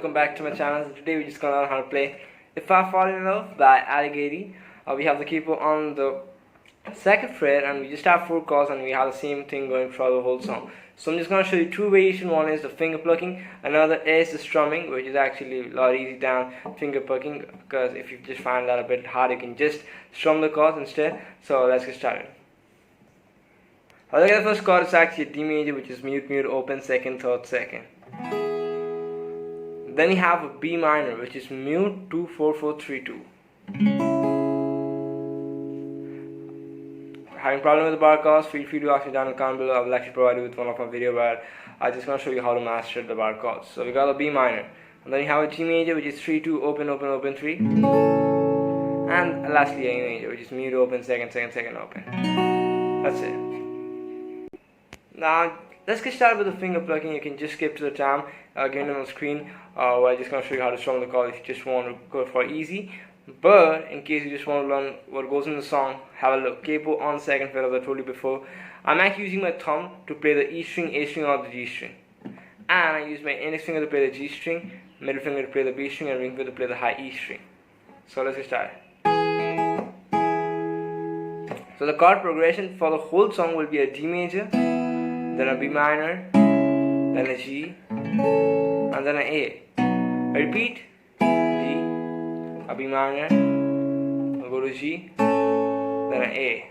welcome back to my channel. So today we're just gonna learn how to play If I Fall in Love by Ali Gatie. We have the keyboard on the second fret and we just have 4 chords and we have the same thing going throughout the whole song. So I'm just gonna show you 2 variations. One is the finger plucking, another is the strumming, which is actually a lot easier than finger plucking, because if you just find that a bit hard, you can just strum the chords instead. So let's get started. Look at the first chord. It's actually a D major, which is mute, mute, open, second, third, second. Then you have a B minor, which is mute, 2, 4, 4, 3, 2. Having problem with the bar chords, feel free to ask me down in the comment below. I will actually provide you with one of my video where I just want to show you how to master the bar chords. So we got a B minor, and then you have a G major, which is 3, 2, open, open, open, 3. And lastly A major, which is mute, open, second, second, second, open. That's it. Now let's get started with the finger plucking. You can just skip to the time given on the screen, where I'm just going to show you how to strum the chord if you just want to go for easy. But in case you just want to learn what goes in the song, have a look. Capo on the second fret, as I told you before. I'm actually using my thumb to play the E string, A string, or the G string, and I use my index finger to play the G string, middle finger to play the B string, and ring finger to play the high E string. So let's get started. So the chord progression for the whole song will be a D major, then a B minor, then a G, and then an A. I repeat: D, a B minor, I'll go to G, then an A.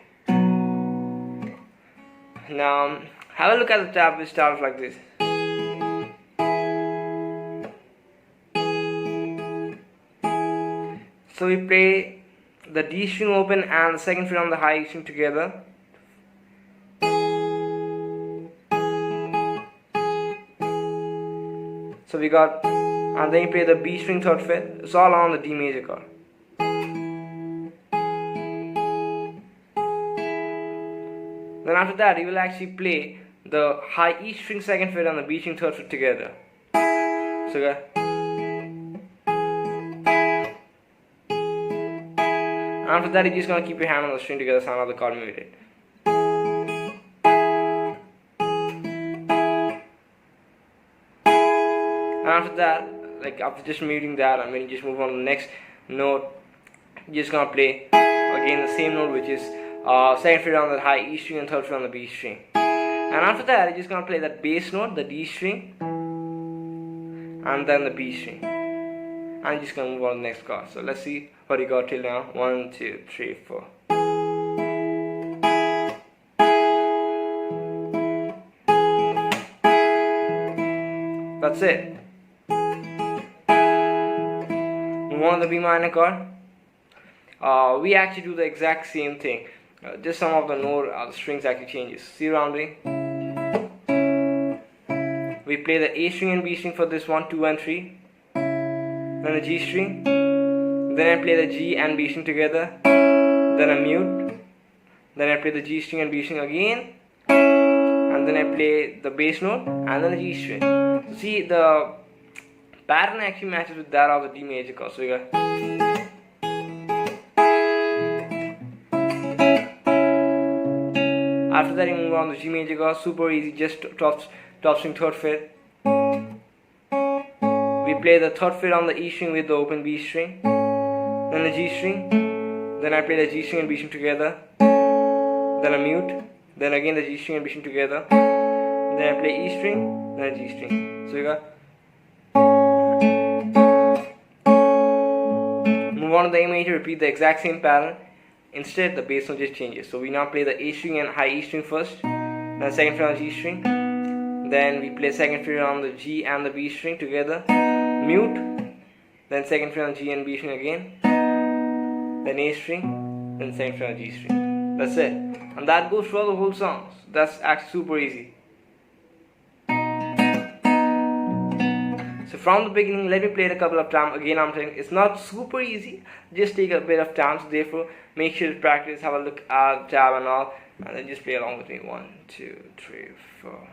Now have a look at the tab, which starts like this. So we play the D string open and the second fret on the high E string together. So we got, and then you play the B string third fret. It's all on the D major chord. Then after that, you will actually play the high E string second fret and the B string third fret together. So you got, after that, you're just gonna keep your hand on the string together, sound of the chord muted. And after that, like after just muting that, and when you just move on to the next note, you're just gonna play again the same note, which is second fret on the high E string and third fret on the B string. And after that, you're just gonna play that bass note, the D string, and then the B string. And you're just gonna move on to the next chord. So let's see what you got till now. 1, 2, 3, 4. That's it. Move on to the B minor chord. We actually do the exact same thing. Just some of the note, the strings actually changes. C rounding. We play the A string and B string for this 1, 2, and 3. Then the G string. Then I play the G and B string together. Then a mute. Then I play the G string and B string again. And then I play the bass note and then the G string. So see, the pattern actually matches with that of the D major chord. So you got, after that you move on to G major chord. Super easy, just top string third fret. We play the third fret on the E string with the open B string, then the G string, then I play the G string and B string together, then a mute, then again the G string and B string together, then I play E string, then a G string. So you got, move on to the A major, repeat the exact same pattern. Instead the bass note just changes. So we now play the A string and high E string first, then second fret on the G string, then we play second fret on the G and the B string together, mute, then second fret on G and B string again, then A string, then second fret on G string. That's it. And that goes through the whole song. That's actually super easy. So from the beginning, let me play it a couple of times. Again, I'm saying it's not super easy. Just take a bit of time. So therefore, make sure to practice, have a look at the tab and all, and then just play along with me. 1, 2, 3, 4.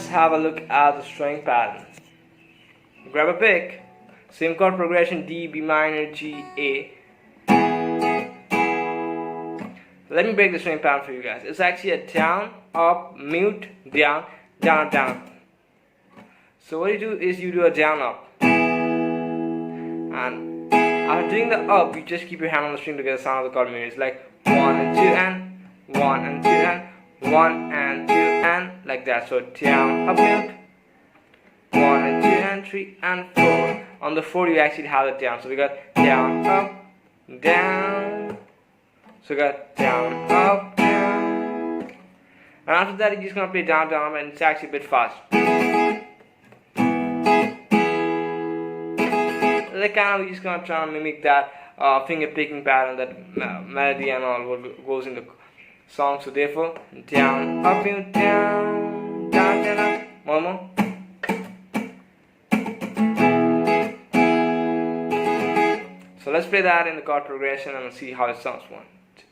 let's have a look at the string pattern. Grab a pick, same chord progression, D, B minor, G, A. Let me break the string pattern for you guys. It's actually a down, up, mute, down, down, down. So what you do is you do a down, up. And after doing the up, you just keep your hand on the string to get the sound of the chord mute. It's like 1 and 2 and 1 and 2 and 1 and 2 and like that. So down, up, mute, 1 and 2 and 3 and 4. On the 4 you actually have it down. So we got down, up, down. So we got down, up, down. And after that you're just gonna play down, down, and it's actually a bit fast. Like kind of, we're just gonna try to mimic that finger picking pattern, that melody and all what goes in the song. So therefore, down, up, down, down, down, up. One more. So let's play that in the chord progression and see how it sounds. 1, 2,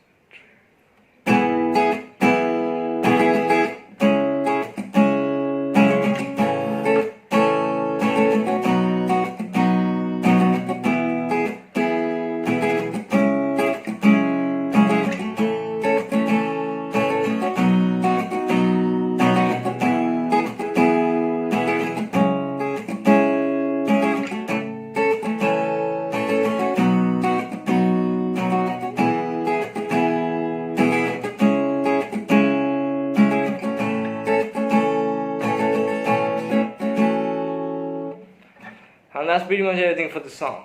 and that's pretty much everything for the song.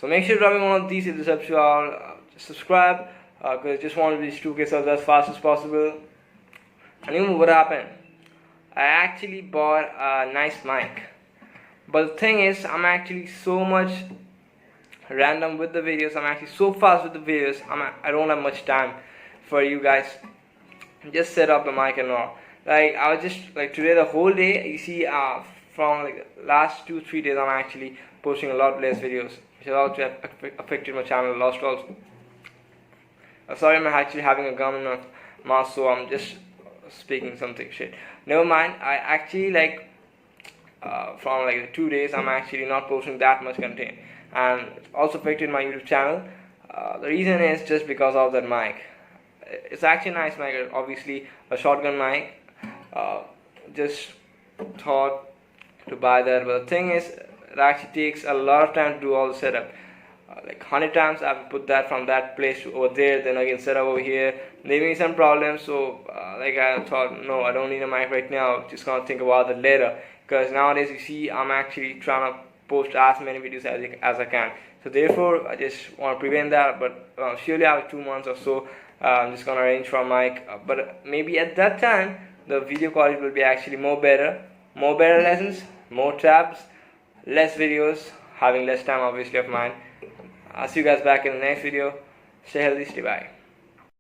So make sure to drop in one of these. If this helps you out, just subscribe, because I just want to reach 2K subs as fast as possible. And you know what happened? I actually bought a nice mic, but the thing is, I'm actually so much random with the videos. I'm actually so fast with the videos. I don't have much time for you guys. Just set up the mic and all. Like I was just like today the whole day. You see, from like last 2-3 days, I'm actually posting a lot less videos, which has also affected my channel a lot also. Sorry, I'm actually having a gum in my mouth, so I'm just speaking something shit. Never mind. I actually like from like 2 days, I'm actually not posting that much content, and it's also affected my YouTube channel. The reason is just because of that mic. It's actually a nice mic, obviously a shotgun mic. Just thought to buy that, but the thing is, it actually takes a lot of time to do all the setup. Like 100 times I've put that from that place to over there, then again set up over here. There may be some problems, so like I thought, no, I don't need a mic right now, just gonna think about it later, because nowadays you see I'm actually trying to post as many videos as I can. So therefore I just want to prevent that, but surely after 2 months or so, I'm just gonna arrange for a mic, but maybe at that time the video quality will be actually more better lessons, more tabs, less videos, having less time obviously of mine. I'll see you guys back in the next video. Stay healthy, stay bye.